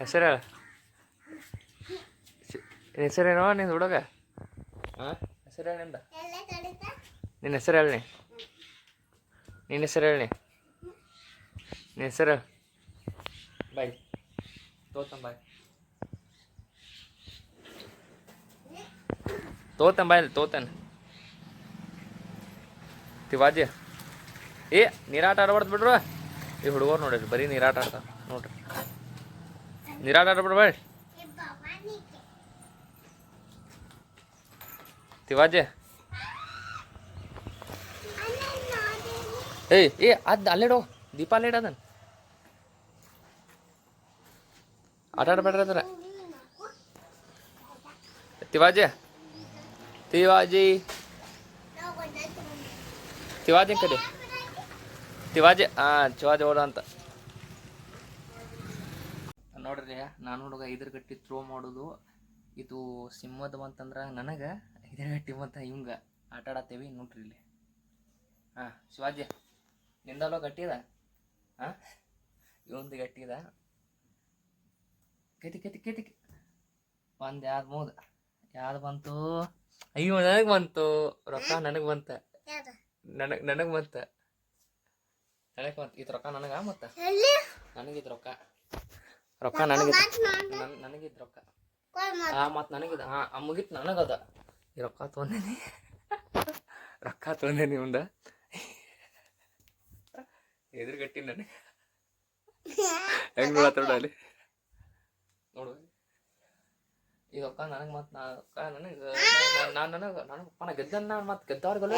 ಹೆಸರು ಹೇಳ ನಿನ್ನ ಹೆಸರೇನೋ ನಿನ್ನ ಹುಡುಗ ಹಾಂ ಹೆಸರು ಹೇಳಿ ನಿನ್ನ ಹೆಸರು ಹೇಳಿ ನಿನ್ನ ಹೆಸರು ಹೇಳಿ ನಿನ್ನ ಹೆಸರು ಬಾಯ್ ತೋತಂಬಾಯ್ ತೋತನ್ ತಿವಾಜಿ ಏ ನೀರಾಟ ಆಡ್ಬಾರ್ದು ಬಿಡ್ರು. ಈ ಹುಡುಗರು ನೋಡ್ರಿ ಬರೀ ನೀರಾಟ ಆಡ್ತಾವ ನೋಡ್ರಿ. ನೀರಾಟ ಆಡ್ಬಿಡ್ಬೇಡಿ ತಿವಾಜಿ. ಏ ಅದು ಅಲ್ಲೇಡೋ ದೀಪ ಅಲ್ಲೇಡ ಅದನ್ ಆಟ ಆಡ್ಬೇಡ್ರಿ ಅದ್ರ. ತಿವಾಜಿ ತಿವಾಜಿ ತಿವಾಜಿ ಕಡೆ ತಿವಾಜಿ ಶಿವಾಜಿ ಓಡ ಅಂತ ನೋಡ್ರಿ. ನಾನು ಹುಡುಗ ಇದ್ರ ಗಟ್ಟಿ ಥ್ರೋ ಮಾಡೋದು ಇದು ಸಿಂಹದ ಬಂತಂದ್ರೆ ನನಗೆ ಇದ್ರ ಗಟ್ಟಿ ಬಂತ ಹಿಂಗೆ ಆಟ ಆಡತ್ತೇವಿ ನೋಡ್ರಿ ಇಲ್ಲಿ. ಹಾಂ ಶಿವಾಜಿ ನಿಂದಲ್ಲೋ ಗಟ್ಟಿ ಅದ ಹಾಂ ಇವಂದು ಗಟ್ಟಿ ಅದ. ಕೆತಿ ಕೆತಿ ಕೆತಿ ಒಂದು ಯಾವ್ದು ಬಂತು? ಅಯ್ಯೋ ನನಗೆ ಬಂತು ರೊಕ್ಕ ನನಗೆ ಬಂತ ನನಗೆ ಬಂತ ಇದು ರೊಕ್ಕ ನನಗ ಮತ್ತ ನನಗಿದ್ ರೊಕ್ಕ ನನಗಿದ್ ರೊಕ್ಕ ಮತ್ತು ನನಗಿದ ಮುಗಿತು ನನಗದ ಈ ರೊಕ್ಕ ತೊಗೊಂಡೇನಿ ಉಂಡ ಎದುರುಗಟ್ಟಿ ನನಗೆ ಹೆಂಗ್ ನೋಡತ್ತ ಅಲ್ಲಿ ನೋಡು. ಈ ರೊಕ್ಕ ನನಗೆ ಮತ್ತು ನನಗೆ ಗೆದ್ದನ್ನ ಮತ್ತು ಗೆದ್ದವ್ರಿಗೆಲ್ಲ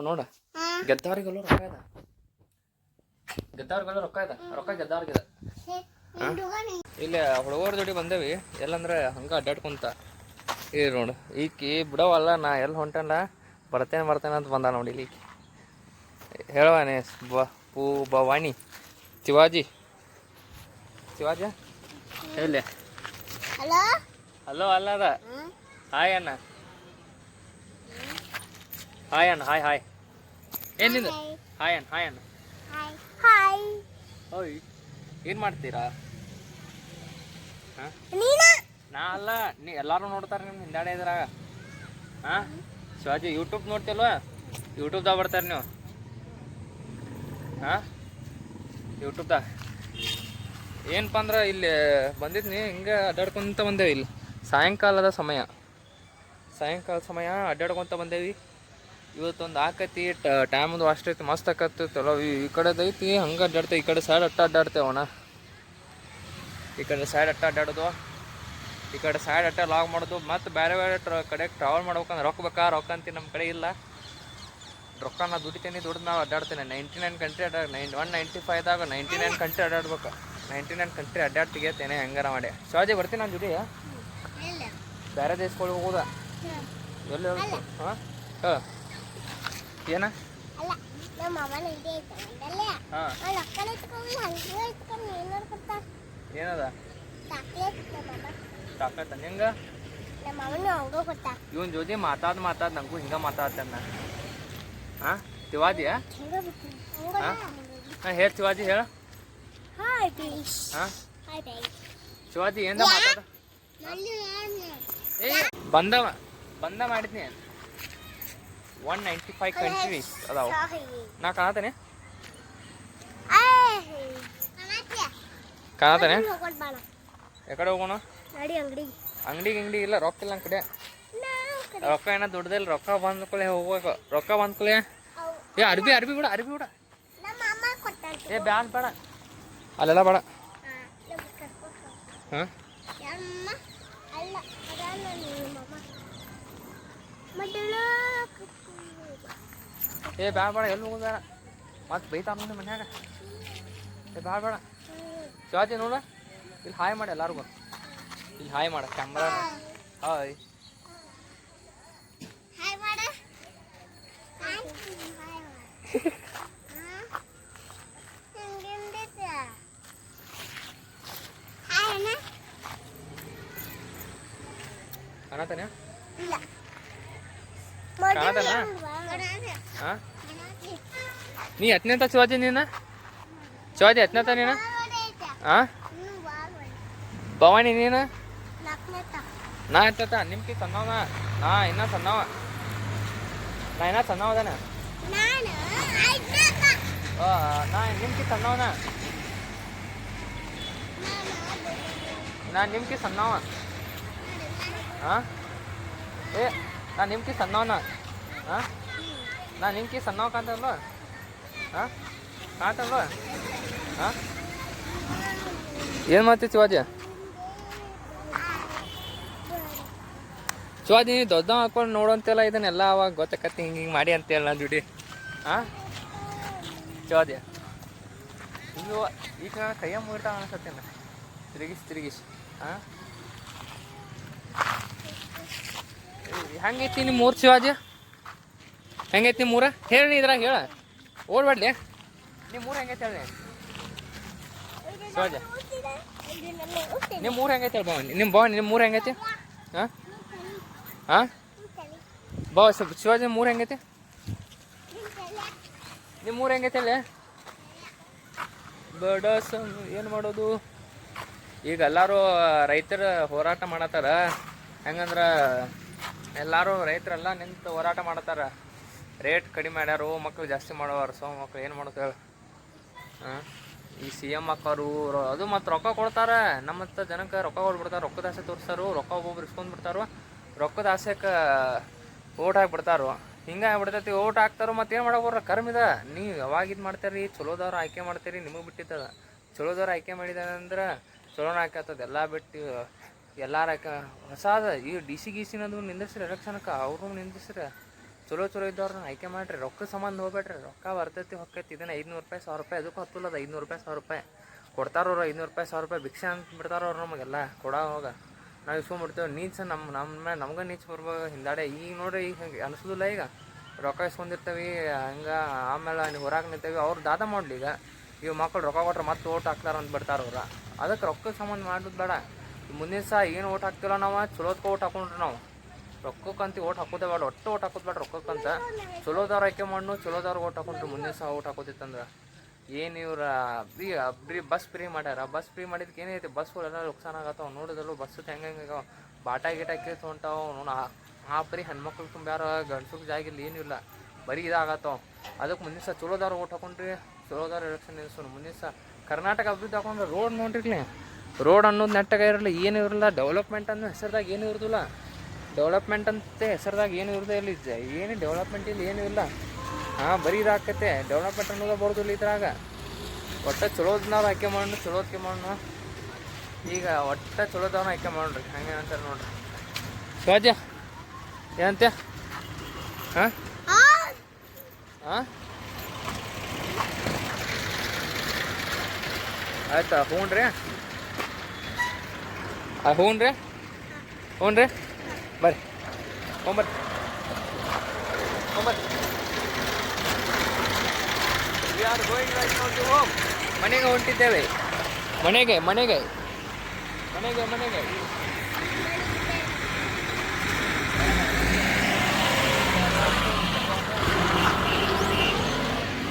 ನೋಡ ಗೆದ್ದವ್ರಿಗೆಲ್ಲ ರೊಕ್ಕ ಇದೆ. ಗೆದ್ದವ್ರಿಗೆಲ್ಲ ರೊಕ್ಕ ಇದೆ. ರೊಕ್ಕ ಗೆದ್ದವ್ರಿಗಿದೆ. ಇಲ್ಲಿ ಹುಡುಗರ ಜೋಡಿ ಬಂದೇವಿ. ಎಲ್ಲಂದ್ರೆ ಹಂಗೆ ಅಡ್ಡಾಡ್ಕೊಂತ ಇಲ್ಲಿ ನೋಡು. ಈಕಿ ಬಿಡವಲ್ಲ ನಾ ಎಲ್ಲಿ ಹೊಂಟಲ್ಲ ಬರ್ತೇನೆ ಅಂತ ಬಂದ ನೋಡಿ ಇಲ್ಲಿ ಹೇಳವಾನೆ ಭವಾನಿ ಶಿವಾಜಿ ಹೇಳಿ ಹಲೋ ಅಲ್ಲ ಅದ ಹಾಯ್ ಅಣ್ಣ ಹಾಯ್ ಏನಿದು ಹಾಯ್ ಅಣ್ಣ ಓಯ್ ಏನು ಮಾಡ್ತೀರಾ? ಹಾಂ ನಾ ಅಲ್ಲ ಎಲ್ಲರೂ ನೋಡ್ತಾರೆ ನಿಮ್ಮ ಹಿಂದಾಡೆ ಇದ್ರಾಗ. ಹಾಂ ಶಿವಾಜಿ ಯೂಟ್ಯೂಬ್ ನೋಡ್ತಿಲ್ವ? ಯೂಟ್ಯೂಬ್ದಾಗ ಬರ್ತಾರೆ ನೀವು. ಹಾಂ ಯೂಟ್ಯೂಬ್ದಾಗ ಏನಪ್ಪ ಅಂದ್ರೆ ಇಲ್ಲಿ ಬಂದಿದ್ನಿ ಹಿಂಗೆ ಅಡ್ಡಾಡ್ಕೊತ ಬಂದೇವಿ. ಇಲ್ಲಿ ಸಾಯಂಕಾಲ ಸಮಯ ಅಡ್ಡಾಡ್ಕೊತ ಬಂದೇವಿ. ಇವತ್ತೊಂದು ಆಕತಿ ಟೈಮದು ಅಷ್ಟೈತಿ ಮಸ್ತ್ ಆಕತ್ತೈತಲ್ಲ. ಈ ಕಡೆದೈತಿ ಹಂಗೆ ಅಡ್ಡಾಡ್ತೇವೆ. ಈ ಕಡೆ ಸೈಡ್ ಅಡ್ಡಾಡ್ತೇವಣ್ಣ. ಈ ಕಡೆ ಸೈಡ್ ಅಡ್ಡಾಡೋದು ಈ ಕಡೆ ಸೈಡ್ ಲಾಗ್ ಮಾಡೋದು. ಮತ್ತು ಬೇರೆ ಕಡೆಗೆ ಟ್ರಾವೆಲ್ ಮಾಡ್ಬೇಕಂದ್ರೆ ರೊಕ್ಕ ಅಂತೀನಿ. ನಮ್ಮ ಕಡೆ ಇಲ್ಲ ರೊಕ್ಕ. ನಾ ದುಡಿತೇನೆ ನಾವು ಅಡ್ಡಾಡ್ತೇನೆ. 99 ಕಂಟ್ರಿ 195ದಾಗ 99 ಕಂಟ್ರಿ ಅಡ್ಡಾಡ್ಬೇಕು. 99 ಕಂಟ್ರಿ ಅಡ್ಡಾಡ್ತಿಗೇತೇನೆ ಹೆಂಗಾರ ಮಾಡಿ. ಶಿವಾಜಿ ಬರ್ತೀನಿ ನಾನು ಜುಡಿ. ಬೇರೆ ದೇಶಗಳು ಹೋಗೋದ ಎಲ್ಲಿ ಹೇಳ್ಬೇಕು? ಹಾಂ ಹಾಂ ಏನ ಏನದ ಚಾಕ್ಲೇಟ್ ಹೆಂಗ ಇವನ್ ಜೊತೆ ಮಾತಾಡ್ ನಂಗೂ ಹಿಂಗ ಮಾತಾಡ್ತಾನ. ಹಾಂ ಶಿವಾಜಿಯ ಹಾಂ ಹೇಳ ಶಿವಾಜಿ ಹೇಳ. ಹಾಂ ಶಿವಾಜಿ ಏನ ಮಾತಾಡ ಬಂದ ಮಾಡಿದ್ನಿ. 195 ಕಂಟ್ರೀಸ್ ಅದಾವ. ನಾ ಕಾಣತೇನೆ ಎಕಡೆ ಹೋಗೋಣ? ಅಂಗಡಿ ಇಲ್ಲ. ರೊಕ್ಕ ಇಲ್ಲ ನನ್ನ ಕಡೆ. ರೊಕ್ಕ ಏನೋ ದುಡ್ದಿಲ್ಲ. ರೊಕ್ಕ ಬಂದ್ಕೊಳ್ಳೆ ಹೋಗ್ಬೇಕು. ರೊಕ್ಕ ಬಂದ್ಕೊಳ್ಳೆ. ಏ ಅರ್ಬಿ ಬಿಡ ಏ ಬೇಡ ಅಲ್ಲೆಲ್ಲ ಬೇಡ. ಹಾಂ ಏ ಬೇಡ ಎಲ್ಲಿ ಹೋಗೋದಾರ ಮತ್ತೆ ಬೈತಾರ ನೋಡಿ ಮನ್ಯಾಗ. ಏ ಬೇಡ ಶಿವಾಜಿ ನೋಡ ಇಲ್ಲಿ ಹಾಯ್ ಮಾಡಿ ಎಲ್ಲಾರ್ಗು. ಇಲ್ಲಿ ಹಾಯ್ ಮಾಡ ಕ್ಯಾಮ್ರಾ. ಹಾಯ್ ಹಾಂ ನೀ ಎತ್ತನೇತ ಶಿವಾಜಿ ನೀನು ಶಿವಾಜಿ ಎತ್ತನೇತ ನೀನು ಹಾಂ ಭವಾನಿ ನೀನು ನಾ ಎತ್ತತ ನಿಮ್ಗೆ ಸಣ್ಣವನ ನಾ ಇನ್ನೂ ಸಣ್ಣವ ಅದಾನ ನಾ ನಿಮ್ಗೆ ಸಣ್ಣವನ ನಿಮ್ಗೆ ಸಣ್ಣವ ಹಾಂ ಏ ನಾ ನಿಮ್ಗೆ ಸಣ್ಣವನ ಹಾಂ ನಾ ನಿಮ್ಗೆ ಸಣ್ಣವ ಕಾಣ್ತಲ್ವ ಹಾಂ ಕಾಣ್ತಲ್ವ ಹಾಂ ಏನು ಮಾಡ್ತಿ ಶಿವಾಜಿ ಶಿವಾಜಿ ನೀನು ದೊಡ್ಡ ಹಾಕೊಂಡು ನೋಡೋಂತೆಲ್ಲ ಇದನ್ನೆಲ್ಲ ಅವಾಗ ಗೊತ್ತಾಕತ್ತಿ ಹಿಂಗೆ ಮಾಡಿ ಅಂತೇಳಿ ನಾನು ದುಡಿ ಹಾಂ ಶಿವಾಜಿ ಇದು ಈಗ ಕೈಯ ಮುಗಿಟ ಅನ್ಸತ್ತೇನ ತಿರುಗಿಸಿ ಹಾಂ ಹೆಂಗೈತಿ ನಿಮ್ಮ ಊರು ಶಿವಾಜಿ ಹೆಂಗೈತಿ ನಿಮ್ಮ ಊರ ಹೇಳಿ ಇದ್ರಾಗ ಹೇಳ ಓಡ್ಬೇಡ್ಲಿ ನಿಮ್ಮ ಊರು ಹೆಂಗೈತಿ ಹೇಳಿ ಶಿವಾಜಿ ನಿಮ್ಮ ಊರು ಹೆಂಗೈತಿ ಹೇಳಿ ಭವಾನಿ ನಿಮ್ಮ ಊರು ಹೆಂಗೈತಿ ಹಾಂ ಹಾಂ ಶಿವಾಜಿ ನಿಮ್ಮ ಊರು ಹೆಂಗೈತಿ ನಿಮ್ಮ ಊರು ಹೆಂಗೈತಿ ಹೇಳಿ ಬಡಸ ಏನು ಮಾಡೋದು ಈಗ ಎಲ್ಲರೂ ರೈತರ ಹೋರಾಟ ಮಾಡತ್ತಾರ ಹೆಂಗಂದ್ರೆ ಎಲ್ಲರೂ ರೈತರೆಲ್ಲ ನಿಂತು ಹೋರಾಟ ಮಾಡತ್ತಾರ ರೇಟ್ ಕಡಿಮೆ ಮಾಡ್ಯಾರು ಮಕ್ಳು ಜಾಸ್ತಿ ಮಾಡೋರು ಸೊ ಮಕ್ಳು ಏನು ಮಾಡೋದು ಹೇಳಿ ಹಾಂ ಈ ಸಿ ಎಮ್ ಅಕ್ಕವರು ಅದು ಮತ್ತು ರೊಕ್ಕ ಕೊಡ್ತಾರೆ ನಮ್ಮಂಥ ಜನಕ್ಕೆ ರೊಕ್ಕ ಕೊಟ್ಬಿಡ್ತಾರೆ ರೊಕ್ಕದ ಆಸೆ ತೋರಿಸ್ತಾರೋ ರೊಕ್ಕ ಒಬ್ಬೊಬ್ರು ಇಸ್ಕೊಂಡ್ಬಿಡ್ತಾರೋ ರೊಕ್ಕದ ಆಸೆಗೆ ಓಟ್ ಹಾಕ್ಬಿಡ್ತಾರೋ ಹಿಂಗೆ ಆಗ್ಬಿಡ್ತೈತಿ ಓಟ್ ಹಾಕ್ತಾರೋ ಮತ್ತು ಏನು ಮಾಡೋಕ್ಕೋರ ಕರ್ಮಿದ ನೀವು ಯಾವಾಗ ಇದು ಮಾಡ್ತೀರಿ ಚಲೋದವ್ರು ಆಯ್ಕೆ ಮಾಡ್ತೀರಿ ನಿಮಗೆ ಬಿಟ್ಟಿತ್ತದ ಚಲೋದವ್ರು ಆಯ್ಕೆ ಮಾಡಿದಾರೆ ಚಲೋನ ಹಾಕತ್ತದ ಎಲ್ಲ ಬಿಟ್ಟು ಎಲ್ಲಾರು ಹೊಸಾದ ಈ ಡಿ ಸಿ ಗೀಸಿನದು ನಿಂದಿಸ್ರಿ ಎಲೆಕ್ಷನ್ಗೆ ಅವರು ನಿಂದಿಸ್ರಿ ಚಲೋ ಇದ್ದವ್ರನ್ನ ಆಯ್ಕೆ ಮಾಡಿರಿ ರೊಕ್ಕ ಸಂಬಂಧ ಹೋಗ್ಬೇಡ್ರಿ ರೊಕ್ಕ ಬರ್ತೈತಿ ಹೊಕ್ಕೈತಿ ಇದನ್ನು 500 ರೂಪಾಯಿ 1000 ರೂಪಾಯಿ ಅದಕ್ಕೂ ಹತ್ತುಲ್ಲದ 500 ರೂಪಾಯಿ 1000 ರೂಪಾಯಿ ಕೊಡ್ತಾರವ್ರು 500 ರೂಪಾಯಿ 1000 ರೂಪಾಯಿ ಭಿಕ್ಷೆ ಅಂತ ಬಿಡ್ತಾರವ್ರು ನಮಗೆಲ್ಲ ಹೋಗ ನಾವು ಇಸ್ಕೊಂಡ್ಬಿಡ್ತೇವೆ ನೀಚ ನಮ್ಮ ನಮ್ಗೆ ನೀಚ ಬರ್ಬೋದು ಹಿಂದಾಡೆ ಈಗ ನೋಡ್ರಿ ಈಗ ಹಂಗೆ ಅನಿಸೋದಿಲ್ಲ ಈಗ ರೊಕ್ಕ ಇಸ್ಕೊಂಡಿರ್ತೇವೆ ಹಂಗೆ ಆಮೇಲೆ ನೀವು ಹೊರಗೆ ನಿಂತೇವೆ ಅವ್ರು ದಾದ ಮಾಡಲಿ ಈಗ ಇವು ಮಕ್ಕಳು ರೊಕ್ಕ ಕೊಟ್ರೆ ಮತ್ತೆ ಓಟ್ ಹಾಕ್ತಾರ ಅಂತ ಬಿಡ್ತಾರವ್ರು ಅದಕ್ಕೆ ರೊಕ್ಕ ಸಂಬಂಧ ಮಾಡೋದು ಬೇಡ ಮುಂದಿನ ಸಹ ಏನು ಓಟ್ ಹಾಕ್ತಿಲ್ಲ ನಾವು ಚಲೋದಕ್ಕೆ ಓಟ್ ಹಾಕೊಂಡ್ರಿ ನಾವು ರೊಕ್ಕಕ್ಕಂತ ಓಟ್ ಹಾಕೋದೇ ಬೇಡ ಒಟ್ಟು ಓಟ್ ಹಾಕೋದು ಬೇಡ ರೊಕ್ಕಕ್ಕಂತ ಚಲೋದವ್ರು ಆಯ್ಕೆ ಮಾಡ್ನು ಚಲೋದವ್ರಿಗೆ ಓಟ್ ಹಾಕೊಂಡ್ರೆ ಮುಂದಿನ ಸಹ ಓಟ್ ಹಾಕೋದಿತ್ತಂದ್ರೆ ಏನು ಇವ್ರ ಬಸ್ ಫ್ರೀ ಮಾಡ್ಯಾರ ಬಸ್ ಫ್ರೀ ಮಾಡಿದಕ್ಕೆ ಏನೈತಿ ಬಸ್ಗಳೆಲ್ಲ ನುಕ್ಸಾನ ಆಗತ್ತವ ನೋಡಿದ್ರು ಬಸ್ ಹೆಂಗೆ ಬಾಟಾ ಗೀಟ ಕೇಳ್ತು ಹೊಂಟಾವ ನೋಡ ಆ ಬರೀ ಹೆಣ್ಮಕ್ಳು ತುಂಬ್ಯಾರ ಗಂಡ್ಸಕ್ಕೆ ಜಾಗಿಲ್ಲ ಏನೂ ಇಲ್ಲ ಬರೀ ಇದಾಗತ್ತವ ಅದಕ್ಕೆ ಮುಂದಿನ ಸಹ ಚಲೋದವ್ರು ಓಟ್ ಹಾಕೊಂಡ್ರಿ ಚಲೋದವ್ರು ಎಲೆಕ್ಷನ್ ನಿಲ್ಸೋಣ ಮುಂದಿನ ಸಹ ಕರ್ನಾಟಕ ಅಭಿವೃದ್ಧಿ ಹಾಕೊಂಡ್ರೆ ರೋಡ್ ನೋಡ್ರಿರ್ಲಿ ರೋಡ್ ಅನ್ನೋದು ನೆಟ್ಟಾಗ ಇರಲ್ಲ ಏನೂ ಇರಲ್ಲ ಡೆವಲಪ್ಮೆಂಟ್ ಅನ್ನೋ ಹೆಸರ್ದಾಗ ಏನೂ ಇರೋದಿಲ್ಲ ಡೆವಲಪ್ಮೆಂಟ್ ಅಂತ ಹೆಸರ್ದಾಗ ಏನು ಇರೋದೇ ಇಲ್ಲ ಏನು ಡೆವಲಪ್ಮೆಂಟ್ ಇಲ್ಲಿ ಏನೂ ಇಲ್ಲ ಹಾಂ ಬರೀ ಇದಾಕತ್ತೆ ಡೆವಲಪ್ಮೆಂಟ್ ಅನ್ನೋದು ಬರೋದಿಲ್ಲ ಇದ್ರಾಗ ಒಟ್ಟು ಚಲೋದನ್ನವ್ರು ಆಯ್ಕೆ ಮಾಡೋಣ ಚಲೋದಕ್ಕೆ ಮಾಡೋಣ ಈಗ ಒಟ್ಟು ಚಲೋದವ್ರನ್ನ ಆಯ್ಕೆ ಮಾಡ್ರಿ ಹಂಗೆ ಅಂತಾರೆ ನೋಡ್ರಿ ಶಿವಾಜಿ ಏನಂತೆ ಹಾಂ ಹಾಂ ಆಯ್ತಾ ಹ್ಞೂ ರೀ ಹ್ಞೂ ರೀ ಬರ್ರಿ ಹೋಗ್ಬರ್ರಿ ಯಾರು ಹೋಗಿ ಮನೆಗೆ ಹೊಂಟಿದ್ದೇವೆ ಮನೆಗೆ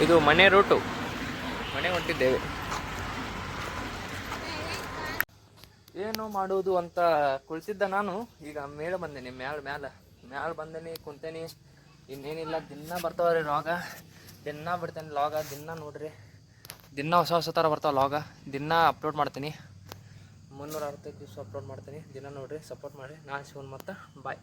ಇದು ಮನೆ ರೂಟು ಮನೆಗೆ ಹೊಂಟಿದ್ದೇವೆ ಏನು ಮಾಡೋದು ಅಂತ ಕುಳಿತಿದ್ದ ನಾನು ಈಗ ಮೇಲೆ ಬಂದೇನಿ ಮ್ಯಾಲ ಬಂದೇನಿ ಕುಂತೇನಿ ಇನ್ನೇನಿಲ್ಲ ದಿನ ಬರ್ತಾವ್ರಿ ಲಾಗ ದಿನ ಬಿಡ್ತೇನೆ ಲಾಗ ದಿನ ನೋಡ್ರಿ ದಿನ ಹೊಸ ಥರ ಬರ್ತಾವೆ ಲಾಗ ದಿನ ಅಪ್ಲೋಡ್ ಮಾಡ್ತೀನಿ 365 ದಿವಸ ಅಪ್ಲೋಡ್ ಮಾಡ್ತೀನಿ ದಿನ ನೋಡ್ರಿ ಸಪೋರ್ಟ್ ಮಾಡಿ ನಾನು ಶಿವನ್ ಮತ್ತು ಬಾಯ್.